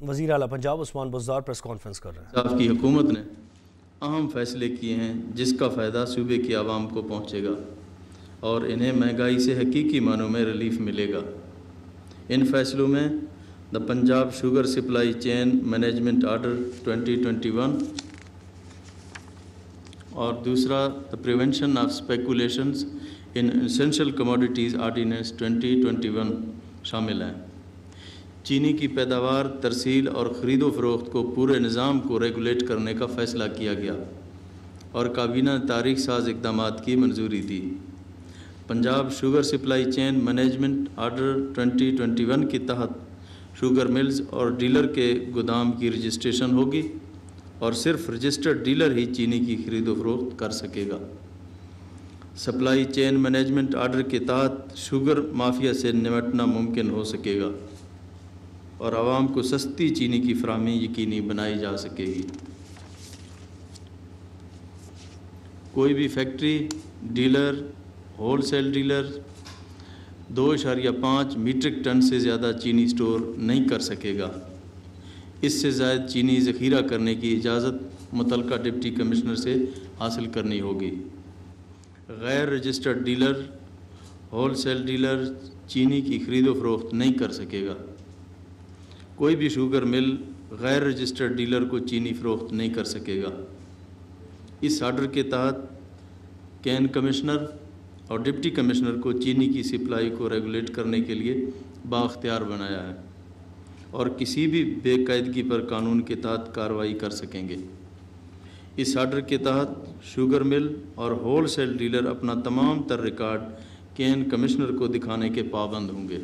وزیر اعلیٰ Punjab Usman Buzdar press conference کر رہے ہیں۔ صاحب کی حکومت نے اہم فیصلے کیے ہیں جس کا فائدہ صوبے کی عوام کو پہنچے گا اور انہیں مہنگائی سے حقیقی معنوں میں ریلیف ملے گا۔ ان فیصلوں میں the Punjab sugar supply chain management order 2021 اور دوسرا the prevention of speculations in essential commodities ordinance 2021 شامل ہیں۔ چینی کی پیداوار، ترسیل اور خرید و فروخت کو پورے نظام کو ریگولیٹ کرنے کا فیصلہ کیا گیا اور کابینہ نے تاریخ ساز اقدامات کی منظوری دی۔ Punjab sugar supply chain management order 2021 کے تحت شوگر ملز اور ڈیلر کے گودام کی رجسٹریشن ہوگی اور صرف رجسٹرڈ ڈیلر ہی چینی کی خرید و فروخت کر سکے گا۔ سپلائی چین مینجمنٹ آرڈر کے تحت شوگر مافیا سے نمٹنا ممکن ہو سکے گا اور عوام کو سستی چینی کی فراہمی یقینی بنائی جا سکے گی۔ کوئی بھی factory, dealer, wholesale dealer 2.5 metric ton سے زیادہ چینی سٹور نہیں کر سکے گا۔ اس سے زائد چینی ذخیرہ کرنے کی اجازت متعلقہ ڈپٹی کمشنر سے حاصل کرنی ہوگی۔ غیر registered dealer, wholesale dealer چینی کی خرید و فروخت نہیں کر سکے گا۔ کوئی بھی شوگر مل غیر رجسٹرڈ ڈیلر کو چینی فروخت نہیں کر سکے گا۔ اس آرڈر کے تحت کین کمشنر اور ڈپٹی کمشنر کو چینی کی سپلائی کو ریگولیٹ کرنے کے لیے بااختیار بنایا ہے اور کسی بھی بے قاعدگی پر قانون کے تحت کارروائی کر سکیں گے۔ اس آرڈر کے تحت شوگر مل اور ہول سیل ڈیلر اپنا تمام تر ریکارڈ کین کمشنر کو دکھانے کے پابند ہوں گے۔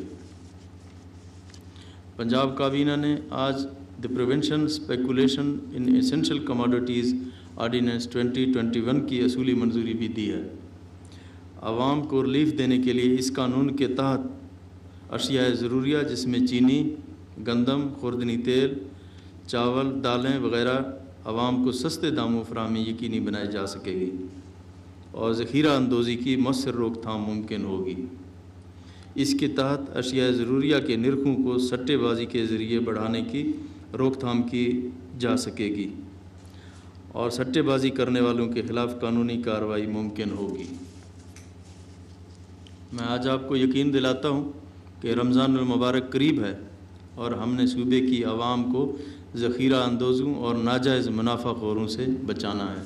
پنجاب کابینہ نے آج دی پریونشن اسپیکولیشن ان ایسینشل کموڈیٹیز آرڈیننس 2021 کی اصولی منظوری بھی دی ہے۔ عوام کو ریلیف دینے کے لیے اس قانون کے تحت اشیاء ضروریہ جس میں چینی، گندم، خوردنی تیل، چاول، دالیں وغیرہ عوام کو سستے داموں فراہمی یقینی بنائی جا سکے گی اور ذخیرہ اندوزی کی مؤثر روک تھام ممکن ہوگی۔ اس کے تحت اشیاء ضروریہ کے نرخوں کو سٹے بازی کے ذریعے بڑھانے کی روک تھام کی جا سکے گی اور سٹے بازی کرنے والوں کے خلاف قانونی کارروائی ممکن ہوگی۔ میں آج آپ کو یقین دلاتا ہوں کہ رمضان المبارک قریب ہے اور ہم نے صوبے کی عوام کو ذخیرہ اندوزوں اور ناجائز منافع خوروں سے بچانا ہے۔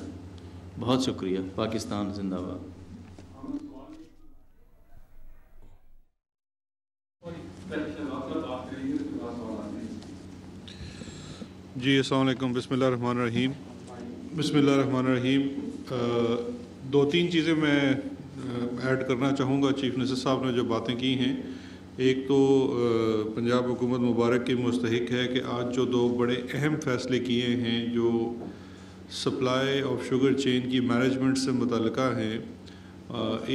بہت شکریہ۔ پاکستان زندہ باد۔ جی السلام علیکم۔ بسم اللہ الرحمن الرحیم۔ بسم اللہ الرحمن الرحیم۔ 2-3 چیزیں میں ایڈ کرنا چاہوں گا۔ چیف منسٹر صاحب نے جو باتیں کی ہیں، ایک تو پنجاب حکومت مبارک کی مستحق ہے کہ آج جو 2 بڑے اہم فیصلے کیے ہیں جو سپلائی آف شوگر چین کی مینجمنٹ سے متعلقہ ہیں۔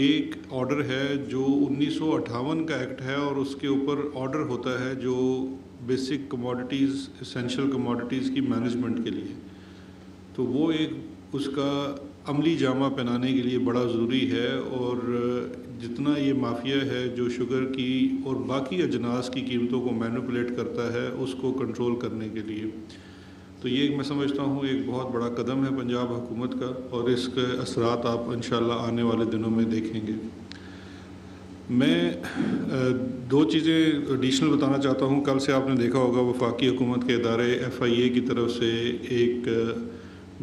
ایک آرڈر ہے جو 1958 کا ایکٹ ہے اور اس کے اوپر آرڈر ہوتا ہے جو بیسک کموڈیٹیز، اسینشل کموڈیٹیز کی مینجمنٹ کے لیے، تو وہ ایک اس کا عملی جامہ پہنانے کے لیے بڑا ضروری ہے اور جتنا یہ مافیا ہے جو شوگر کی اور باقی اجناس کی قیمتوں کو مینپولیٹ کرتا ہے اس کو کنٹرول کرنے کے لیے، تو یہ میں سمجھتا ہوں ایک بہت بڑا قدم ہے پنجاب حکومت کا اور اس کے اثرات آپ انشاءاللہ آنے والے دنوں میں دیکھیں گے۔ میں 2 چیزیں ایڈیشنل بتانا چاہتا ہوں۔ کل سے آپ نے دیکھا ہوگا وفاقی حکومت کے ادارے FIA کی طرف سے ایک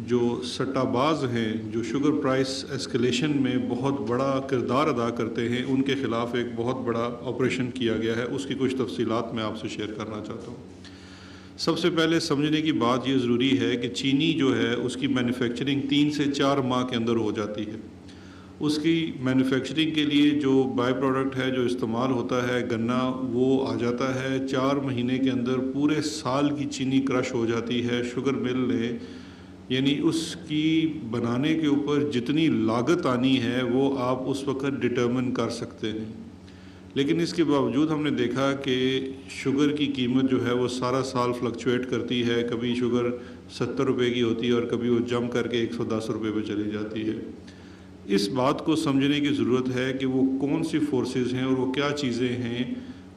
جو سٹہ باز ہیں جو شوگر پرائس ایسکیلیشن میں بہت بڑا کردار ادا کرتے ہیں، ان کے خلاف ایک بہت بڑا آپریشن کیا گیا ہے۔ اس کی کچھ تفصیلات میں آپ سے شیئر کرنا چاہتا ہوں۔ سب سے پہلے سمجھنے کی بات یہ ضروری ہے کہ چینی جو ہے اس کی مینوفیکچرنگ 3 سے 4 ماہ کے اندر ہو جاتی ہے۔ اس کی مینوفیکچرنگ کے لیے جو بائی پروڈکٹ ہے جو استعمال ہوتا ہے گنا، وہ آ جاتا ہے 4 مہینے کے اندر پورے سال کی چینی کرش ہو جاتی ہے شوگر مل نے، یعنی اس کی بنانے کے اوپر جتنی لاگت آنی ہے وہ آپ اس وقت ڈٹرمن کر سکتے ہیں۔ لیکن اس کے باوجود ہم نے دیکھا کہ شوگر کی قیمت جو ہے وہ سارا سال فلکچویٹ کرتی ہے، کبھی شوگر 70 روپے کی ہوتی ہے اور کبھی وہ جم کر کے 110 روپے پہ چلی جاتی ہے۔ اس بات کو سمجھنے کی ضرورت ہے کہ وہ کون سی فورسز ہیں اور وہ کیا چیزیں ہیں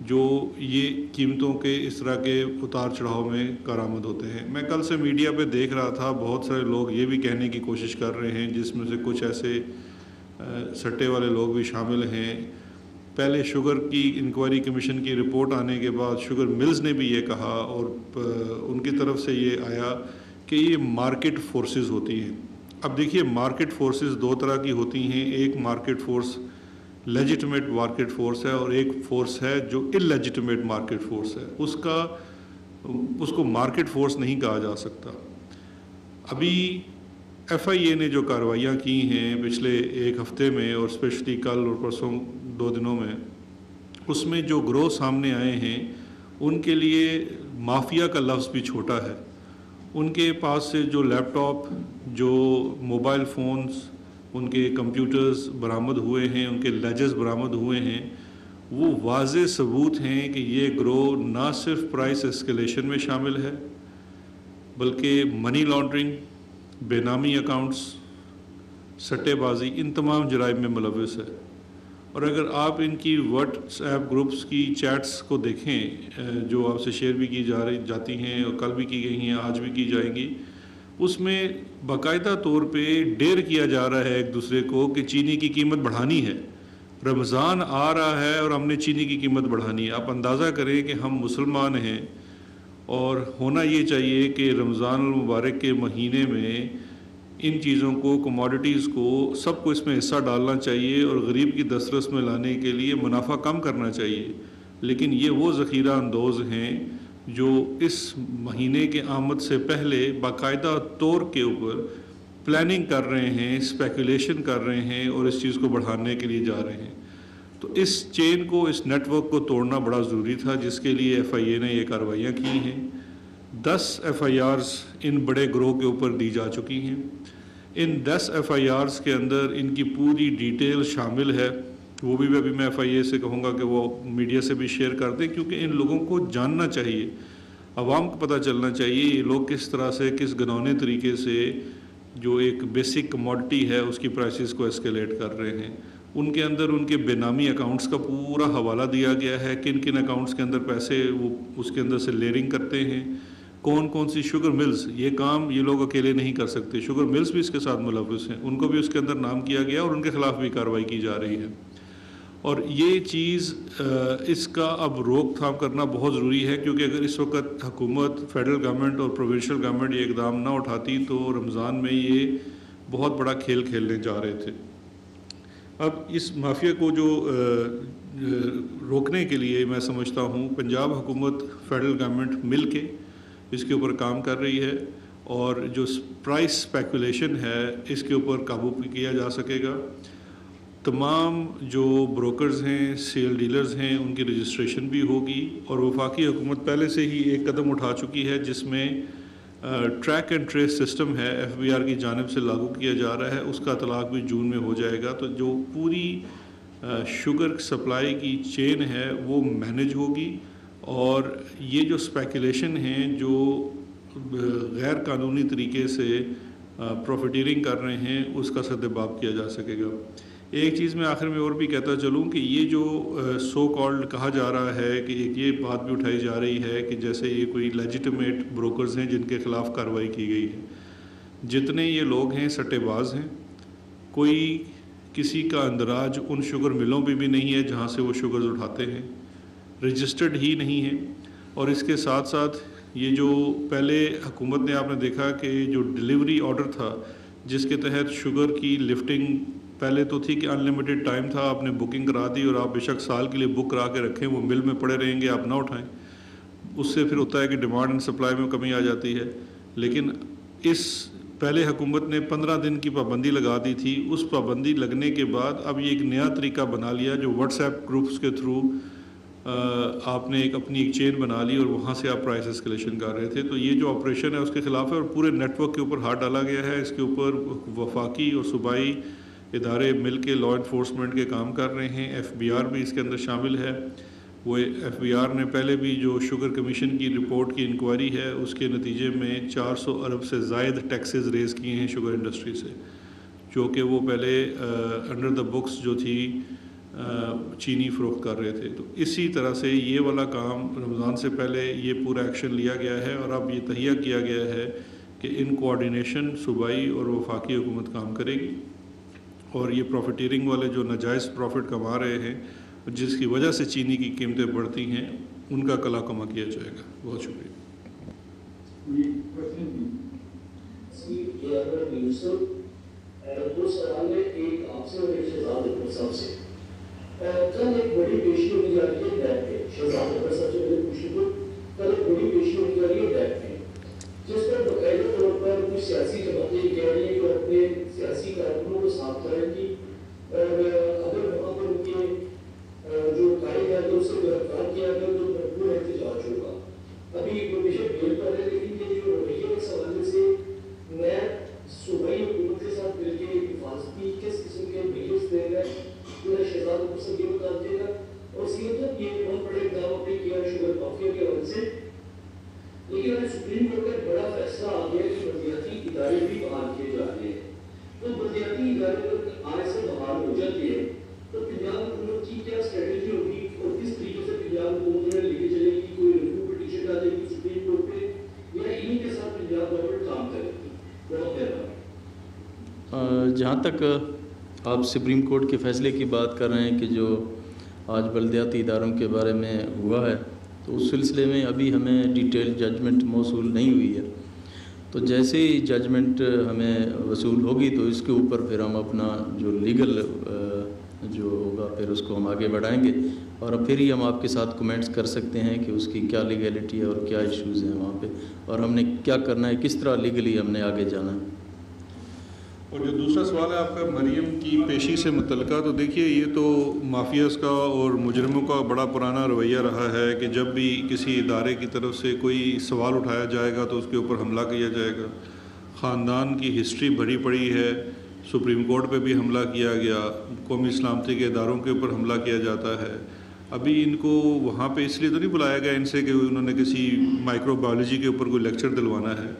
جو یہ قیمتوں کے اس طرح کے اتار چڑھاؤ میں کارآمد ہوتے ہیں۔ میں کل سے میڈیا پہ دیکھ رہا تھا، بہت سارے لوگ یہ بھی کہنے کی کوشش کر رہے ہیں، جس میں سے کچھ ایسے سٹے والے لوگ بھی شامل ہیں۔ پہلے شوگر کی انکوائری کمیشن کی رپورٹ آنے کے بعد شوگر ملز نے بھی یہ کہا، اور ان کی طرف سے یہ آیا کہ یہ مارکیٹ فورسز ہوتی ہیں۔ اب دیکھیے، مارکیٹ فورسز دو طرح کی ہوتی ہیں، ایک market force legitimate market force ہے، اور ایک فورس ہے جو انلیجیٹمیٹ مارکیٹ فورس ہے۔ اس کو مارکیٹ فورس نہیں کہا جا سکتا۔ ابھی ایف آئی اے نے جو کارروائیاں کی ہیں پچھلے ایک ہفتے میں، اور اسپیشلی کل اور پرسوں 2 دنوں میں، اس میں جو گروہ سامنے آئے ہیں ان کے لیے مافیا کا لفظ بھی چھوٹا ہے۔ ان کے پاس سے جو لیپ ٹاپ، جو موبائل فونز، ان کے کمپیوٹرز برآمد ہوئے ہیں، ان کے لیجز برآمد ہوئے ہیں، وہ واضح ثبوت ہیں کہ یہ گروہ نہ صرف پرائس اسکیلیشن میں شامل ہے، بلکہ منی لانڈرنگ، بے نامی اکاؤنٹس، سٹے بازی، ان تمام جرائم میں ملوث ہے۔ اور اگر آپ ان کی واٹس ایپ گروپس کی چیٹس کو دیکھیں، جو آپ سے شیئر بھی کی جاتی ہیں، اور کل بھی کی گئی ہیں، آج بھی کی جائیں گی، اس میں باقاعدہ طور پہ ڈیر کیا جا رہا ہے ایک دوسرے کو کہ چینی کی قیمت بڑھانی ہے، رمضان آ رہا ہے اور ہم نے چینی کی قیمت بڑھانی ہے۔ آپ اندازہ کریں کہ ہم مسلمان ہیں، اور ہونا یہ چاہیے کہ رمضان المبارک کے مہینے میں ان چیزوں کو، کموڈیٹیز کو، سب کو اس میں حصہ ڈالنا چاہیے، اور غریب کی دسترس میں لانے کے لیے منافع کم کرنا چاہیے۔ لیکن یہ وہ ذخیرہ اندوز ہیں جو اس مہینے کے آمد سے پہلے باقاعدہ طور کے اوپر پلاننگ کر رہے ہیں، اسپیکولیشن کر رہے ہیں، اور اس چیز کو بڑھانے کے لیے جا رہے ہیں۔ تو اس چین کو، اس نیٹ ورک کو توڑنا بڑا ضروری تھا، جس کے لیے ایف آئی اے نے یہ کارروائیاں کی ہیں۔ 10 ایف آئی آرز ان بڑے گروہ کے اوپر دی جا چکی ہیں۔ ان 10 ایف آئی آرز کے اندر ان کی پوری ڈیٹیل شامل ہے، وہ بھی ابھی میں ایف آئی اے سے کہوں گا کہ وہ میڈیا سے بھی شیئر کر دیں، کیونکہ ان لوگوں کو جاننا چاہیے، عوام کو پتہ چلنا چاہیے یہ لوگ کس طرح سے، کس گنونے طریقے سے جو ایک بیسک کموڈٹی ہے اس کی پرائسز کو اسکیلیٹ کر رہے ہیں۔ ان کے اندر ان کے بے نامی اکاؤنٹس کا پورا حوالہ دیا گیا ہے، کن کن اکاؤنٹس کے اندر پیسے وہ اس کے اندر سے لیئرنگ کرتے ہیں، کون کون سی شوگر ملز، یہ کام یہ لوگ اکیلے نہیں کر سکتے، شوگر ملز بھی اس کے ساتھ ملوث ہیں، ان کو بھی اس کے اندر نام کیا گیا، اور ان کے خلاف بھی کارروائی کی جا رہی ہے۔ اور یہ چیز، اس کا اب روک تھام کرنا بہت ضروری ہے، کیونکہ اگر اس وقت حکومت، فیڈرل گورنمنٹ اور پروونشل گورنمنٹ یہ اقدام نہ اٹھاتی تو رمضان میں یہ بہت بڑا کھیل کھیلنے جا رہے تھے۔ اب اس مافیا کو جو روکنے کے لیے میں سمجھتا ہوں پنجاب حکومت، فیڈرل گورنمنٹ مل کے اس کے اوپر کام کر رہی ہے، اور جو پرائس اسپیکولیشن ہے اس کے اوپر قابو کیا جا سکے گا۔ تمام جو بروکرز ہیں، سیل ڈیلرز ہیں، ان کی رجسٹریشن بھی ہوگی، اور وفاقی حکومت پہلے سے ہی ایک قدم اٹھا چکی ہے جس میں ٹریک اینڈ ٹریس سسٹم ہے، ایف بی آر کی جانب سے لاگو کیا جا رہا ہے، اس کا اطلاق بھی جون میں ہو جائے گا۔ تو جو پوری شوگر سپلائی کی چین ہے وہ مینیج ہوگی، اور یہ جو اسپیکولیشن ہیں، جو غیر قانونی طریقے سے پروفیٹیرنگ کر رہے ہیں، اس کا سدباب کیا جا سکے گا۔ ایک چیز میں آخر میں اور بھی کہتا چلوں کہ یہ جو سو کالڈ کہا جا رہا ہے کہ ایک یہ بات بھی اٹھائی جا رہی ہے کہ جیسے یہ کوئی لیجیٹمیٹ بروکرز ہیں جن کے خلاف کارروائی کی گئی ہے، جتنے یہ لوگ ہیں سٹے باز ہیں، کوئی کسی کا اندراج ان شوگر ملوں پہ بھی نہیں ہے جہاں سے وہ شوگرز اٹھاتے ہیں، رجسٹرڈ ہی نہیں ہے۔ اور اس کے ساتھ ساتھ یہ جو پہلے حکومت نے، آپ نے دیکھا کہ جو ڈیلیوری آرڈر تھا جس کے تحت شوگر کی لفٹنگ پہلے تو تھی کہ ان لمیٹڈ ٹائم تھا، آپ نے بکنگ کرا دی اور آپ بے شک سال کے لیے بک کرا کے رکھیں، وہ مل میں پڑے رہیں گے، آپ نہ اٹھائیں۔ اس سے پھر ہوتا ہے کہ ڈیمانڈ اینڈ سپلائی میں کمی آ جاتی ہے۔ لیکن اس پہلے حکومت نے 15 دن کی پابندی لگا دی تھی، اس پابندی لگنے کے بعد اب یہ ایک نیا طریقہ بنا لیا جو واٹس ایپ گروپس کے تھرو آپ نے اپنی ایک چین بنا لی، اور وہاں سے آپ پرائس اسکیلیشن کر رہے تھے۔ تو یہ جو آپریشن ہے اس کے خلاف ہے، اور پورے نیٹ ورک کے اوپر ہاتھ ڈالا گیا ہے۔ اس کے اوپر وفاقی اور صوبائی ادارے مل کے لا انفورسمنٹ کے کام کر رہے ہیں، ایف بی آر بھی اس کے اندر شامل ہے۔ وہ ایف بی آر نے پہلے بھی جو شوگر کمیشن کی رپورٹ کی انکوائری ہے اس کے نتیجے میں 400 ارب سے زائد ٹیکسز ریز کیے ہیں شوگر انڈسٹری سے، جو کہ وہ پہلے انڈر دا بکس جو تھی چینی فروخت کر رہے تھے. تو اسی طرح سے یہ والا کام رمضان سے پہلے یہ پورا ایکشن لیا گیا ہے اور اب یہ تہیہ کیا گیا ہے کہ ان کوآرڈینیشن صوبائی اور وفاقی حکومت کام کرے گی اور یہ پروفیٹیرنگ والے جو ناجائز پروفٹ کما رہے ہیں جس کی وجہ سے چینی کی قیمتیں بڑھتی ہیں ان کا کلا کما کیا جائے گا. بہت شکریہ. دو سوال ہے، ایک آپ سے اور ایک شہزاد اکبر صاحب سے. کل ایک بڑی پیشی ہونی جا رہی ہے ڈیپ پہ. شہزاد اکبر صاحب سے میرے پوچھنے کو کل ایک بڑی پیشی ہونی جا رہی ہے ڈیپ پہ، جس پر باقاعدہ طور پر کچھ سیاسی جماعتیں یہ کہہ رہی ہیں کہ اپنے سیاسی کارکنوں کو صاف کریں گی اور اگر وہاں پر ان کے جو قائد ہے تو اسے گرفتار کیا گیا تو بھرپور احتجاج ہوگا. ابھی پروفیسر بیل پر ہے، لیکن یہ جو رویے کے حوالے سے میں صوبائی حکومت کے ساتھ مل کے حفاظتی کس قسم کے میجرز دے گا پورا شہزاد کو سب یہ بتا دے گا. اور اسی مطلب یہ بہت بڑے اقدام اپنے کیا شوگر مافیا کے حوالے سے، لیکن آج سپریم کورٹ کا بڑا فیصلہ آ گیا کہ بلدیاتی ادارے بھی بحال کیے جا رہے ہیں. تو بلدیاتی ادارے آج سے بحال ہو جاتے ہیں تو پنجاب حکومت کی کیا اسٹریٹجی ہوگی اور کس طریقے سے پنجاب حکومت انہیں لے کے چلے گی؟ کوئی ریویو پٹیشن ڈالے گی سپریم کورٹ پہ یا انہیں کے ساتھ پنجاب گورنمنٹ کام کرے گی؟ بہت مہربانی. جہاں تک آپ سپریم کورٹ کے فیصلے کی بات کر رہے ہیں کہ جو آج بلدیاتی اداروں کے بارے میں ہوا ہے، تو اس سلسلے میں ابھی ہمیں ڈیٹیل ججمنٹ موصول نہیں ہوئی ہے. تو جیسے ہی ججمنٹ ہمیں وصول ہوگی تو اس کے اوپر پھر ہم اپنا جو لیگل جو ہوگا پھر اس کو ہم آگے بڑھائیں گے اور پھر ہی ہم آپ کے ساتھ کمنٹس کر سکتے ہیں کہ اس کی کیا لیگلٹی ہے اور کیا ایشوز ہیں وہاں پہ اور ہم نے کیا کرنا ہے، کس طرح لیگلی ہم نے آگے جانا ہے. اور جو دوسرا سوال ہے آپ کا مریم کی پیشی سے متعلقہ، تو دیکھیے یہ تو مافیاز کا اور مجرموں کا بڑا پرانا رویہ رہا ہے کہ جب بھی کسی ادارے کی طرف سے کوئی سوال اٹھایا جائے گا تو اس کے اوپر حملہ کیا جائے گا. خاندان کی ہسٹری بھری پڑی ہے، سپریم کورٹ پہ بھی حملہ کیا گیا، قومی سلامتی کے اداروں کے اوپر حملہ کیا جاتا ہے. ابھی ان کو وہاں پہ اس لیے تو نہیں بلایا گیا ان سے کہ انہوں نے کسی مائکرو بایولوجی کے اوپر کوئی لیکچر دلوانا ہے.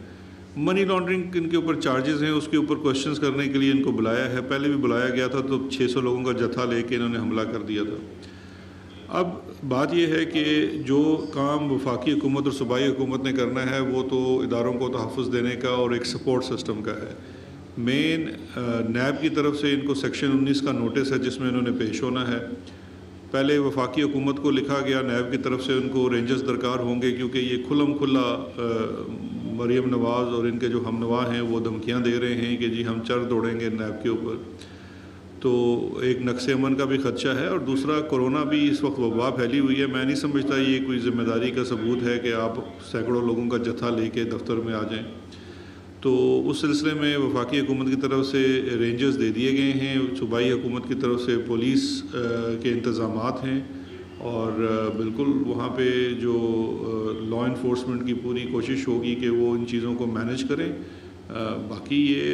منی لانڈرنگ ان کے اوپر چارجز ہیں، اس کے اوپر کوشچنز کرنے کے لیے ان کو بلایا ہے. پہلے بھی بلایا گیا تھا تو 600 لوگوں کا جتھا لے کے انہوں نے حملہ کر دیا تھا. اب بات یہ ہے کہ جو کام وفاقی حکومت اور صوبائی حکومت نے کرنا ہے وہ تو اداروں کو تحفظ دینے کا اور ایک سپورٹ سسٹم کا ہے. مین نیب کی طرف سے ان کو سیکشن 19 کا نوٹس ہے جس میں انہوں نے پیش ہونا ہے. پہلے وفاقی حکومت کو لکھا گیا، نیب کی طرف سے ان کو رینجرز درکار ہوں گے کیونکہ یہ کھلم کھلا مریم نواز اور ان کے جو ہم نوا ہیں وہ دھمکیاں دے رہے ہیں کہ جی ہم چر دوڑیں گے نیب کے اوپر. تو ایک نقص امن کا بھی خدشہ ہے اور دوسرا کورونا بھی اس وقت وبا پھیلی ہوئی ہے. میں نہیں سمجھتا یہ کوئی ذمہ داری کا ثبوت ہے کہ آپ سینکڑوں لوگوں کا جتھا لے کے دفتر میں آ جائیں. تو اس سلسلے میں وفاقی حکومت کی طرف سے رینجرز دے دیے گئے ہیں، صوبائی حکومت کی طرف سے پولیس کے انتظامات ہیں اور بالکل وہاں پہ جو لا انفورسمنٹ کی پوری کوشش ہوگی کہ وہ ان چیزوں کو مینیج کریں. باقی یہ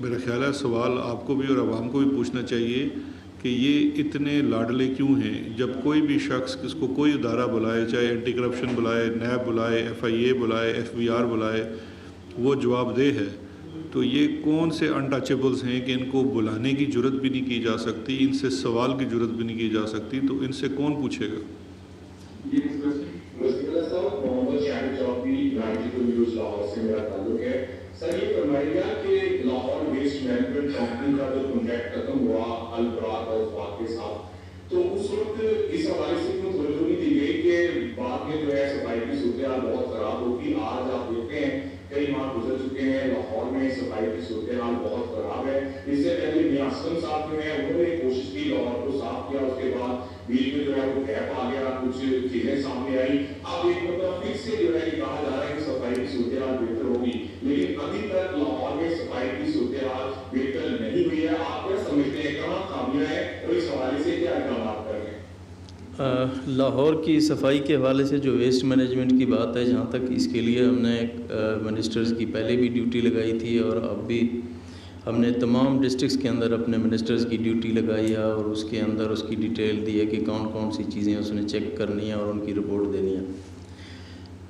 میرا خیال ہے سوال آپ کو بھی اور عوام کو بھی پوچھنا چاہیے کہ یہ اتنے لاڈلے کیوں ہیں. جب کوئی بھی شخص کس کو کوئی ادارہ بلائے، چاہے اینٹی کرپشن بلائے، نیب بلائے، FIA بلائے، FBR بلائے، وہ جواب دہ ہے. تو یہ کون سے انٹچیبلز ہیں کہ ان کو بلانے کی جرت بھی نہیں کی جا سکتی، ان سے سوال کی جرت بھی نہیں کی جا سکتی، تو ان سے کون پوچھے گا؟ سر یہ فرمائیے گا کہ لاہور ویسٹ مینجمنٹ کمپنی کا جو کانٹریکٹ ختم ہوا البراق اور وفاق کے ساتھ، تو اس وقت اس حوالے سے کیوں توجہ نہیں دی گئی کہ بعد میں جو ہے صفائی کی صورتحال بہت خراب ہوگی؟ آج آپ دیکھتے ہیں کئی ماہ گزر چکے ہیں، لاہور میں صفائی کی صورتحال بہت خراب ہے. اس سے پہلے میاں اسلم صاحب جو ہے انہوں نے کوشش کی، لاہور کو صاف کیا، اس کے بعد بیچ میں جو ہے وہ گیپ آ گیا، کچھ چیزیں سامنے آئی. اب ایک مطلب پھر سے جو ہے یہ کہا جا رہا ہے کہ صفائی کی صورتحال بہتر ہوگی، لیکن ابھی تک لاہور میں صفائی کی صورتحال بہتر نہیں ہوئی ہے. آپ کیا سمجھتے ہیں کہاں خامیاں ہیں اور اس حوالے سے کیا اقدامات کر رہے ہیں؟ لاہور کی صفائی کے حوالے سے جو ویسٹ مینجمنٹ کی بات ہے، جہاں تک اس کے لیے ہم نے منسٹرز کی پہلے بھی ڈیوٹی لگائی تھی اور اب بھی ہم نے تمام ڈسٹرکس کے اندر اپنے منسٹرز کی ڈیوٹی لگائی ہے اور اس کے اندر اس کی ڈیٹیل دی ہے کہ کون کون سی چیزیں اس نے چیک کرنی ہے اور ان کی رپورٹ دینی ہے.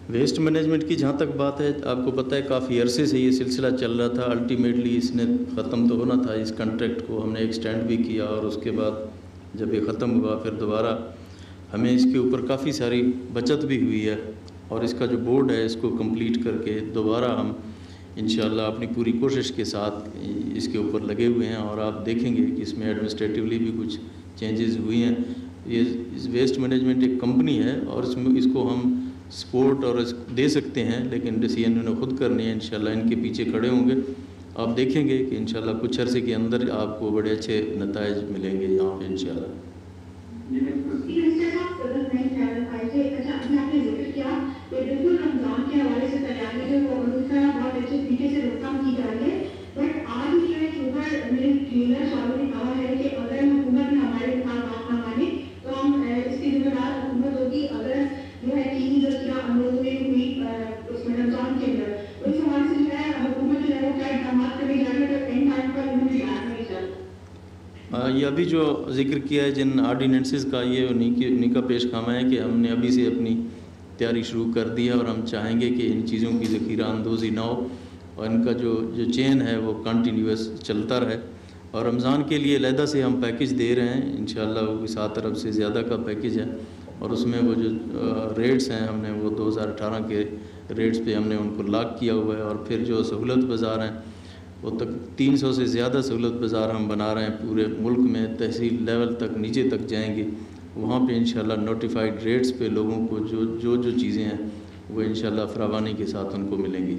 ویسٹ مینجمنٹ کی جہاں تک بات ہے، آپ کو پتہ ہے کافی عرصے سے یہ سلسلہ چل رہا تھا. الٹیمیٹلی اس نے ختم تو ہونا تھا، اس کنٹریکٹ کو ہم نے ایکسٹینڈ بھی کیا اور اس کے بعد جب یہ ختم ہوا پھر دوبارہ ہمیں اس کے اوپر کافی ساری بچت بھی ہوئی ہے، اور اس کا جو بورڈ ہے اس کو کمپلیٹ کر کے دوبارہ ہم انشاءاللہ اپنی پوری کوشش کے ساتھ اس کے اوپر لگے ہوئے ہیں، اور آپ دیکھیں گے کہ اس میں ایڈمنسٹریٹولی بھی کچھ چینجز ہوئی ہیں۔ یہ ویسٹ مینجمنٹ ایک کمپنی ہے اور اس کو ہم سپورٹ اور دے سکتے ہیں، لیکن ڈیسیژن انہوں نے خود کرنی ہے۔ انشاءاللہ ان کے پیچھے کھڑے ہوں گے، آپ دیکھیں گے کہ انشاءاللہ کچھ عرصے کے اندر آپ کو بڑے اچھے نتائج ملیں گے یہاں پہ انشاءاللہ۔ بالکل رمضان کے حوالے سے تیاری جو ہے وہ بہت اچھے طریقے سے روک تھام کی جا رہی ہے، بٹ آج جو ہے شوگر میرے کلینرس والوں نے کہا ہے کہ اگر حکومت نے ہمارے ساتھ بات نہ مانی تو ہم اس کی ذمہ دار حکومت ہوگی اگر جو ہے چینی ذخیرہ اندروں میں ہوئی اس میں رمضان کے اندر۔ اس حوالے سے جو ہے حکومت جو ہے وہ کیا اقدامات کرنے جا رہی ہے تو اینڈ ٹائم پر انہوں نے یاد نہیں چلا۔ یہ ابھی جو ذکر کیا ہے جن آرڈیننسز کا، یہ انہیں کا پیش خامہ ہے کہ ہم نے ابھی سے اپنی تیاری شروع کر دی ہے، اور ہم چاہیں گے کہ ان چیزوں کی ذخیرہ اندوزی نہ ہو اور ان کا جو چین ہے وہ کنٹینیوس چلتا رہے۔ اور رمضان کے لیے علیحدہ سے ہم پیکج دے رہے ہیں انشاءاللہ، وہ 7 ارب سے زیادہ کا پیکج ہے، اور اس میں وہ جو ریٹس ہیں ہم نے وہ 2018 کے ریٹس پہ ہم نے ان کو لاک کیا ہوا ہے، اور پھر جو سہولت بازار ہیں وہ تک 300 سے زیادہ سہولت بازار ہم بنا رہے ہیں پورے ملک میں، تحصیل لیول تک نیچے تک جائیں گے، وہاں پہ انشاءاللہ نوٹیفائڈ ریٹس پہ لوگوں کو جو چیزیں ہیں وہ انشاءاللہ فراوانی کے ساتھ ان کو ملیں گی۔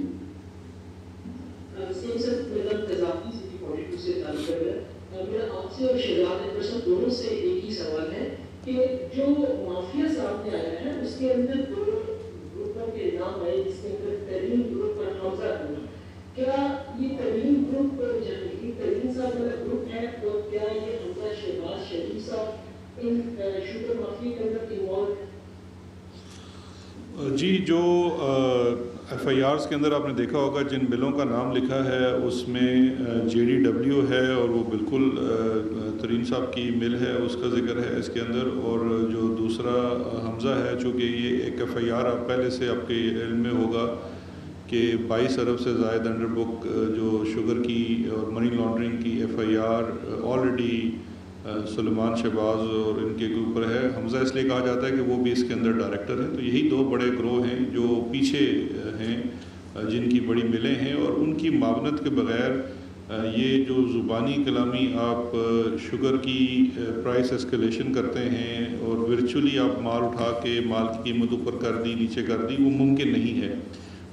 میرا آپ سے اور شہزاد اکبر صاحب دونوں سے ایک ہی سوال ہے کہ جو مافیا سامنے آیا ہے اس کے اندر 2 گروپوں کے نام آئے، جس کے اندر ترین گروپ اور حمزہ گروپ، کیا یہ ترین گروپ جہانگیر ترین صاحب والا گروپ ہے، اور کیا یہ حمزہ شہباز شریف صاحب ان شوگر مافیا کے اندر انوالو ہے؟ جی، جو ایف آئی آرز کے اندر آپ نے دیکھا ہوگا جن بلوں کا نام لکھا ہے اس میں جے ڈی ڈبلیو ہے، اور وہ بالکل ترین صاحب کی مل ہے، اس کا ذکر ہے اس کے اندر، اور جو دوسرا حمزہ ہے، چونکہ یہ ایک ایف آئی آر پہلے سے آپ کے علم میں ہوگا کہ 22 ارب سے زائد انڈر بک جو شوگر کی اور منی لانڈرنگ کی ایف آئی آر آلریڈی سلیمان شہباز اور ان کے اوپر ہے۔ حمزہ اس لیے کہا جاتا ہے کہ وہ بھی اس کے اندر ڈائریکٹر ہیں، تو یہی 2 بڑے گروہ ہیں جو پیچھے ہیں، جن کی بڑی ملیں ہیں، اور ان کی معاونت کے بغیر یہ جو زبانی کلامی آپ شوگر کی پرائس اسکیلیشن کرتے ہیں اور ورچولی آپ مال اٹھا کے مال کی قیمت اوپر کر دی نیچے کر دی، وہ ممکن نہیں ہے۔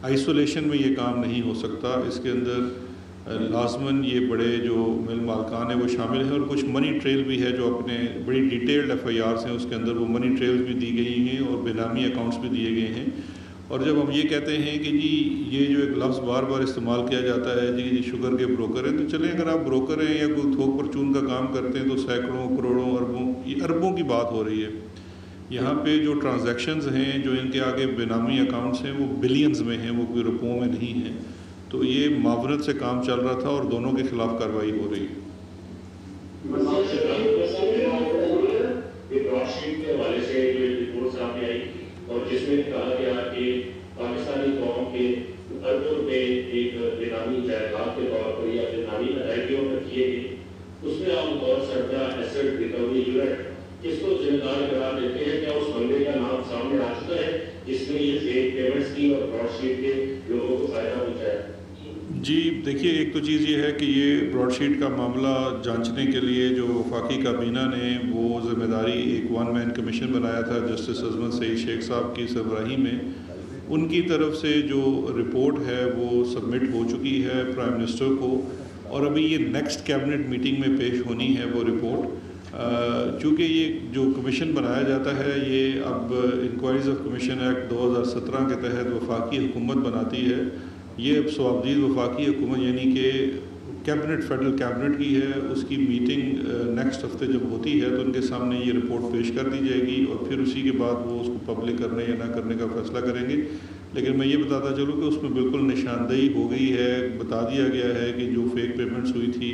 آئسولیشن میں یہ کام نہیں ہو سکتا، اس کے اندر لازماً یہ بڑے جو مل مالکان ہیں وہ شامل ہیں، اور کچھ منی ٹریل بھی ہے جو اپنے بڑی ڈیٹیلڈ ایف آئی آرز ہیں، اس کے اندر وہ منی ٹریلز بھی دی گئی ہیں اور بینامی اکاؤنٹس بھی دیے گئے ہیں۔ اور جب ہم یہ کہتے ہیں کہ جی یہ جو ایک لفظ بار بار استعمال کیا جاتا ہے جی شوگر کے بروکر ہیں، تو چلیں اگر آپ بروکر ہیں یا کوئی تھوک پرچون کا کام کرتے ہیں تو سینکڑوں کروڑوں اربوں کی بات ہو رہی ہے۔ یہاں پہ جو ٹرانزیکشنز ہیں جو ان کے آگے بینامی اکاؤنٹس ہیں وہ بلینز میں ہیں، وہ کوئی روپوں میں نہیں ہیں۔ تو یہ معاونت سے کام چل رہا تھا اور دونوں کے خلاف کارروائی ہو رہی ہے۔ کے حوالے سے جو رپورٹ سامنے آئی اور جس میں کہا گیا کہ پاکستانی قوم کے اربوں روپے ایک بینامی جائیداد کے طور پر یا بینامی ادائیگیوں پر کیے گئے، اس میں آپ بطور سردا ایسٹ ریکوری یونٹ کس کو ذمہ دار قرار دیتے ہیں؟ کیا اس بندے کا نام سامنے آ چکا ہے جس نے یہ فیک پیمنٹس کی اور براڈ شیٹ کے لوگوں کو فائدہ پہنچایا؟ جی دیکھیے، ایک تو چیز یہ ہے کہ یہ براڈ شیٹ کا معاملہ جانچنے کے لیے جو وفاقی کابینہ نے وہ ذمہ داری ایک 1 مین کمیشن بنایا تھا جسٹس عظمت سعید شیخ صاحب کی سربراہی میں، ان کی طرف سے جو رپورٹ ہے وہ سبمٹ ہو چکی ہے پرائم منسٹر کو، اور ابھی یہ نیکسٹ کیبنٹ میٹنگ میں پیش ہونی ہے وہ رپورٹ۔ چونکہ یہ جو کمیشن بنایا جاتا ہے یہ اب انکوائریز آف کمیشن ایکٹ 2017 کے تحت وفاقی حکومت بناتی ہے، یہ اب صوابدید وفاقی حکومت یعنی کہ کیبنٹ فیڈرل کیبنٹ کی ہے، اس کی میٹنگ نیکسٹ ہفتے جب ہوتی ہے تو ان کے سامنے یہ رپورٹ پیش کر دی جائے گی، اور پھر اسی کے بعد وہ اس کو پبلک کرنے یا نہ کرنے کا فیصلہ کریں گے۔ لیکن میں یہ بتاتا چلوں کہ اس میں بالکل نشاندہی ہو گئی ہے، بتا دیا گیا ہے کہ جو فیک پیمنٹس ہوئی تھی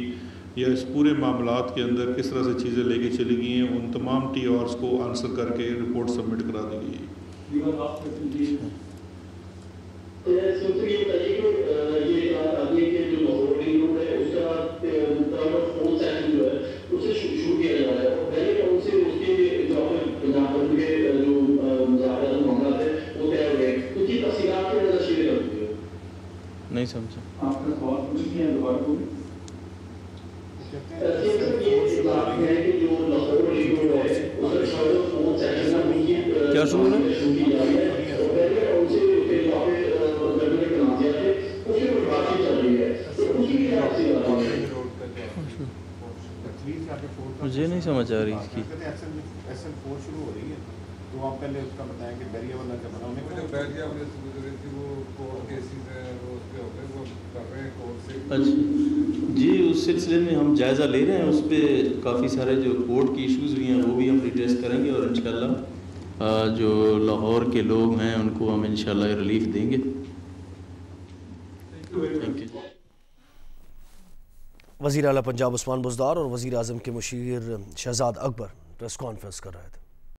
یا اس پورے معاملات کے اندر کس طرح سے چیزیں لے کے چلی گئی ہیں، ان تمام ٹی آرز کو آنسر کر کے رپورٹ سبمٹ کرا دی گئی ہے۔ اس کا فون سیشن جو ہے اسے شروع کیا جا رہا ہے، اور پہلے میں ان نہیں سمجھا. آپ کا سوال پوچھ کیا دوبارہ کو کیا شروع ہے؟ مجھے نہیں سمجھ آ رہی اس کی. شروع ہو رہی ہے تو آپ پہلے اس کا بتائیں کہ بیریا والا کا بنا اچھا جی, اس سلسلے میں ہم جائزہ لے رہے ہیں. اس پہ کافی سارے جو کورٹ کی ایشوز ہوئی ہیں وہ بھی ہم ریڈریس کریں گے, اور انشاءاللہ جو لاہور کے لوگ ہیں ان کو ہم انشاءاللہ ریلیف دیں گے. Thank you. وزیر اعلیٰ پنجاب عثمان بزدار اور وزیر اعظم کے مشیر شہزاد اکبر پریس کانفرنس کر رہے تھے.